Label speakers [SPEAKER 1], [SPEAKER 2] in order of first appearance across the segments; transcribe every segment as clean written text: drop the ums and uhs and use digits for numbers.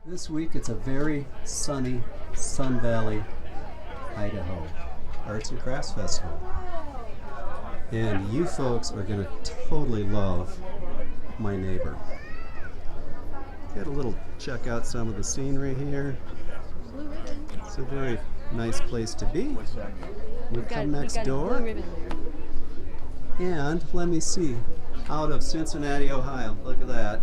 [SPEAKER 1] This week it's a very sunny Sun Valley, Idaho Arts and Crafts Festival. And you folks are going to totally love my neighbor. Get a little check out some of the scenery here. It's a very nice place to be. We come next door. And let me see, out of Cincinnati, Ohio. Look at that.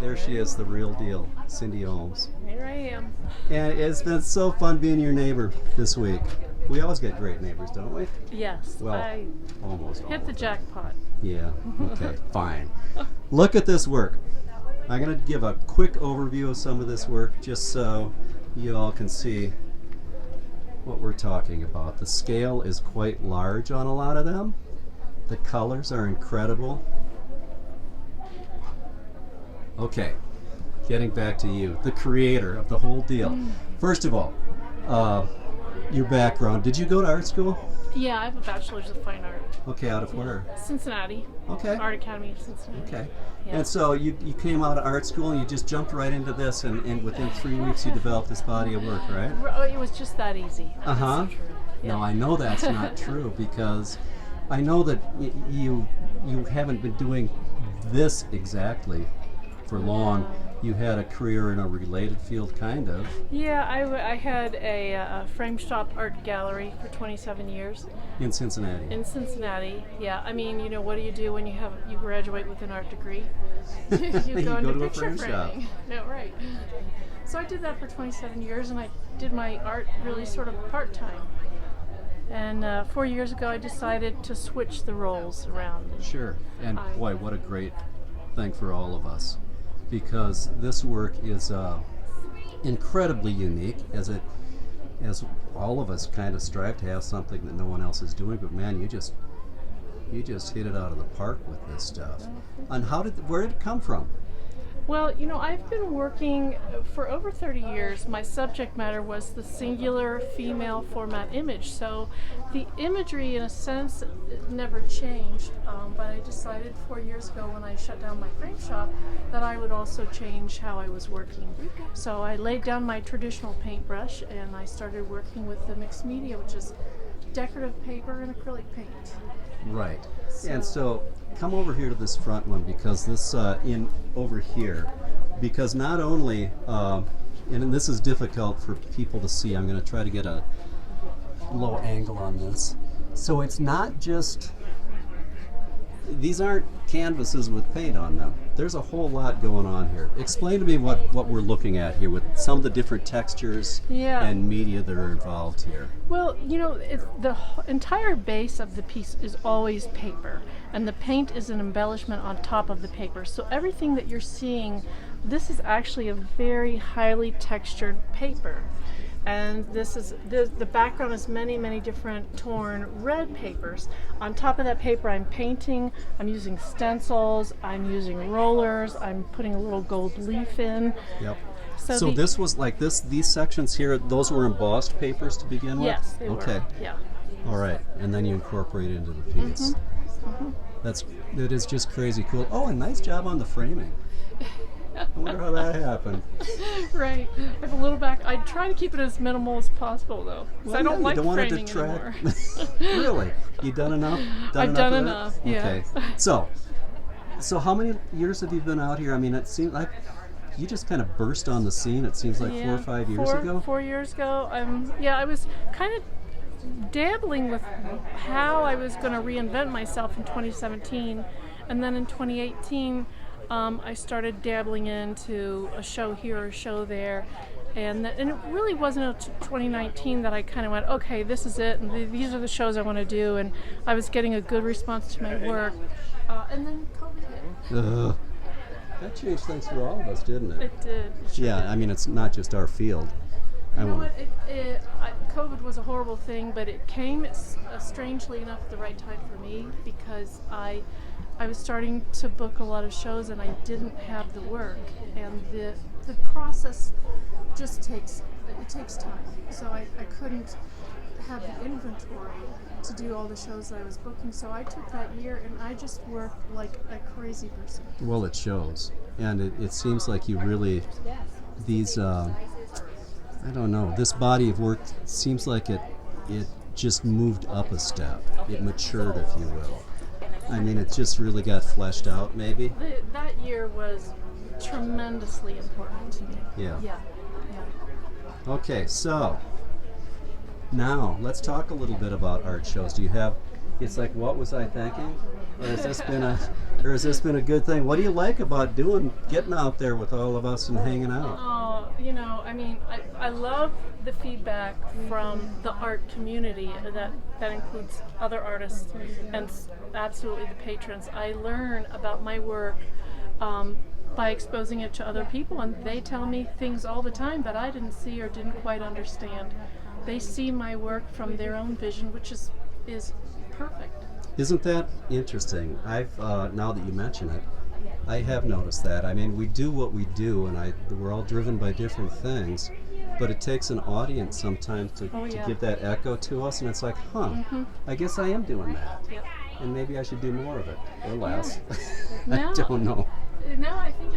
[SPEAKER 1] There she is, the real deal, Cindy Olmes.
[SPEAKER 2] Here I am.
[SPEAKER 1] And it's been so fun being your neighbor this week. We always get great neighbors, don't we?
[SPEAKER 2] Yes.
[SPEAKER 1] Well,
[SPEAKER 2] I
[SPEAKER 1] almost all
[SPEAKER 2] hit the
[SPEAKER 1] of them.
[SPEAKER 2] jackpot.
[SPEAKER 1] Yeah, okay, fine. Look at this work. I'm going to give a quick overview of some of this work just so you all can see what we're talking about. The scale is quite large on a lot of them. The colors are incredible. Okay, getting back to you, the creator of the whole deal. First of all, your background. Did you go to art school?
[SPEAKER 2] Yeah, I have a bachelor's of fine art.
[SPEAKER 1] Okay, out of where?
[SPEAKER 2] Cincinnati.
[SPEAKER 1] Okay.
[SPEAKER 2] Art Academy of Cincinnati.
[SPEAKER 1] Okay.
[SPEAKER 2] Yeah.
[SPEAKER 1] And so you came out of art school and you just jumped right into this, and within 3 weeks you developed this body of work, right?
[SPEAKER 2] Oh, it was just that easy. That's
[SPEAKER 1] Uh-huh.
[SPEAKER 2] so true. Yeah.
[SPEAKER 1] No, I know that's not true because I know that you haven't been doing this exactly for long. You had a career in a related field, kind of.
[SPEAKER 2] Yeah, I had a frame shop art gallery for 27 years
[SPEAKER 1] In Cincinnati.
[SPEAKER 2] in Cincinnati. Yeah, I mean, what do you do when you graduate with an art degree? you go into
[SPEAKER 1] to a
[SPEAKER 2] picture
[SPEAKER 1] frame shop.
[SPEAKER 2] framing. No, right. So I did that for 27 years, and I did my art really sort of part-time. And 4 years ago, I decided to switch the roles around.
[SPEAKER 1] Sure. And boy, what a great thing for all of us, because this work is incredibly unique, as all of us kind of strive to have something that no one else is doing. But man, you just hit it out of the park with this stuff. And where did it come from?
[SPEAKER 2] Well, I've been working for over 30 years. My subject matter was the singular female format image. So the imagery, in a sense, never changed. But I decided 4 years ago when I shut down my frame shop that I would also change how I was working. So I laid down my traditional paintbrush and I started working with the mixed media, which is decorative paper and acrylic paint.
[SPEAKER 1] Right. And so come over here to this front one, because this over here, because not only and this is difficult for people to see. I'm going to try to get a low angle on this. So it's not just, these aren't canvases with paint on them. There's a whole lot going on here. Explain to me what we're looking at here with some of the different textures and media that are involved here.
[SPEAKER 2] Well, the entire base of the piece is always paper, and the paint is an embellishment on top of the paper. So everything that you're seeing, this is actually a very highly textured paper. And this is the background is many, many different torn red papers. On top of that paper, I'm painting. I'm using stencils. I'm using rollers. I'm putting a little gold leaf in.
[SPEAKER 1] Yep.
[SPEAKER 2] So
[SPEAKER 1] this was like this. These sections here, those were embossed papers to begin with.
[SPEAKER 2] Yes, they were.
[SPEAKER 1] Okay.
[SPEAKER 2] Yeah.
[SPEAKER 1] All right, and then you incorporate it into the piece. That is just crazy cool. Oh, and nice job on the framing. I wonder how that happened.
[SPEAKER 2] Right. I have a little back. I try to keep it as minimal as possible, though, because I don't like framing anymore.
[SPEAKER 1] Really? You done enough?
[SPEAKER 2] I've done enough. Yeah.
[SPEAKER 1] Okay. So how many years have you been out here? I mean, it seems like you just kind of burst on the scene. It seems like 4 or 5 years ago.
[SPEAKER 2] 4 years ago. I was kind of dabbling with how I was going to reinvent myself in 2017, and then in 2018. I started dabbling into a show here, a show there, and it really wasn't until 2019 that I kind of went, okay, this is it, and these are the shows I want to do, and I was getting a good response to my work, and then COVID hit.
[SPEAKER 1] That changed things for all of us, didn't it?
[SPEAKER 2] It did. It sure did.
[SPEAKER 1] I mean, it's not just our field.
[SPEAKER 2] You know what? COVID was a horrible thing, but it came strangely enough at the right time for me, because I was starting to book a lot of shows and I didn't have the work, and the process just takes time. So I couldn't have the inventory to do all the shows that I was booking. So I took that year and I just worked like a crazy person.
[SPEAKER 1] Well, it shows. And it seems like you really, these, I don't know, this body of work seems like it just moved up a step. It matured, if you will. I mean, it just really got fleshed out, maybe.
[SPEAKER 2] That year was tremendously important to me.
[SPEAKER 1] Yeah.
[SPEAKER 2] Yeah.
[SPEAKER 1] Okay, so now let's talk a little bit about art shows. Do you have? It's like, what was I thinking? Or has this been a good thing? What do you like about getting out there with all of us and hanging out?
[SPEAKER 2] Oh, I mean, I love the feedback from the art community. That includes other artists and absolutely the patrons. I learn about my work by exposing it to other people, and they tell me things all the time that I didn't see or didn't quite understand. They see my work from their own vision, which is perfect.
[SPEAKER 1] Isn't that interesting? I've now that you mention it, I have noticed that. I mean, we do what we do, and we're all driven by different things, but it takes an audience sometimes to give that echo to us, and it's like, I guess I am doing that.
[SPEAKER 2] Yep.
[SPEAKER 1] And maybe I should do more of it, or less.
[SPEAKER 2] Yeah.
[SPEAKER 1] I don't know.
[SPEAKER 2] No, I think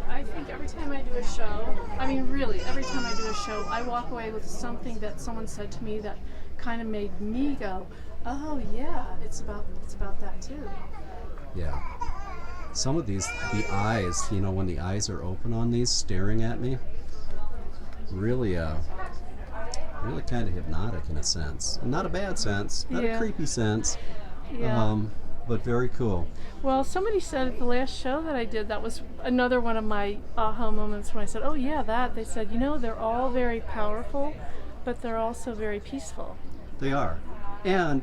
[SPEAKER 2] I think every time I do a show, I mean really, every time I do a show, I walk away with something that someone said to me that kind of made me go, oh yeah, it's about that too.
[SPEAKER 1] Yeah. Some of these, the eyes, when the eyes are open on these, staring at me, really kind of hypnotic in a sense. Not a bad sense, not a creepy sense.
[SPEAKER 2] Yeah.
[SPEAKER 1] But very cool.
[SPEAKER 2] Well, somebody said at the last show that I did, that was another one of my aha moments when I said, oh yeah, that. They said, they're all very powerful, but they're also very peaceful.
[SPEAKER 1] They are. And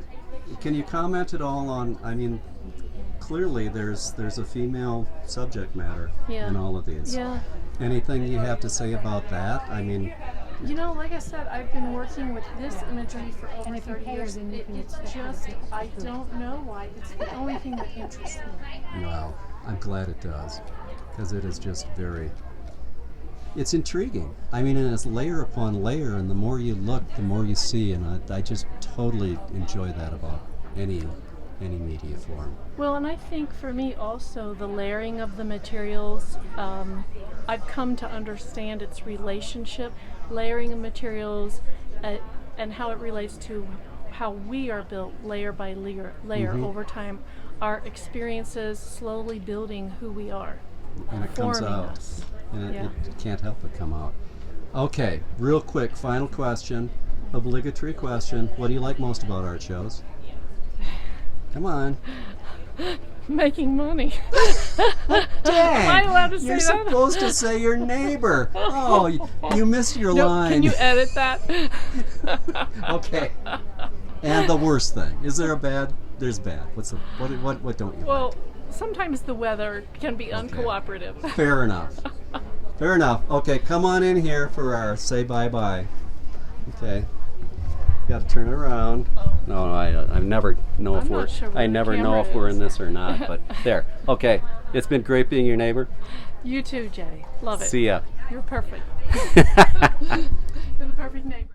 [SPEAKER 1] can you comment at all on, I mean, clearly there's a female subject matter in all of these.
[SPEAKER 2] Yeah.
[SPEAKER 1] Anything you have to say about that? I mean,
[SPEAKER 2] like I said, I've been working with this imagery for over 30 years. It's just, I don't know why. It's the only thing that interests me.
[SPEAKER 1] Well, I'm glad it does, because it is just it's intriguing. I mean, and it's layer upon layer, and the more you look, the more you see, and I just totally enjoy that about any media form.
[SPEAKER 2] Well, and I think for me also the layering of the materials, I've come to understand its relationship, layering of materials, and how it relates to how we are built layer by layer over time. Our experiences slowly building who we are.
[SPEAKER 1] And it comes
[SPEAKER 2] forming
[SPEAKER 1] out.
[SPEAKER 2] us.
[SPEAKER 1] And it can't help but come out. Okay, real quick, final question, obligatory question. What do you like most about art shows? Come on.
[SPEAKER 2] Making money.
[SPEAKER 1] Dang!
[SPEAKER 2] Am I allowed to say
[SPEAKER 1] You're
[SPEAKER 2] that?
[SPEAKER 1] supposed to say your neighbor. Oh, you missed your line.
[SPEAKER 2] Can you edit that?
[SPEAKER 1] Okay. And the worst thing. Is there a bad? There's bad. What don't you
[SPEAKER 2] Well,
[SPEAKER 1] like?
[SPEAKER 2] sometimes the weather can be uncooperative.
[SPEAKER 1] Fair enough. Fair enough. Okay, come on in here for our say bye-bye. Okay. Got to turn it around. No, I never know if we're.
[SPEAKER 2] Sure
[SPEAKER 1] I never know if we're in this or not. But there. Okay. It's been great being your neighbor.
[SPEAKER 2] You too, Jay. Love it.
[SPEAKER 1] See ya.
[SPEAKER 2] You're perfect. You're the perfect neighbor.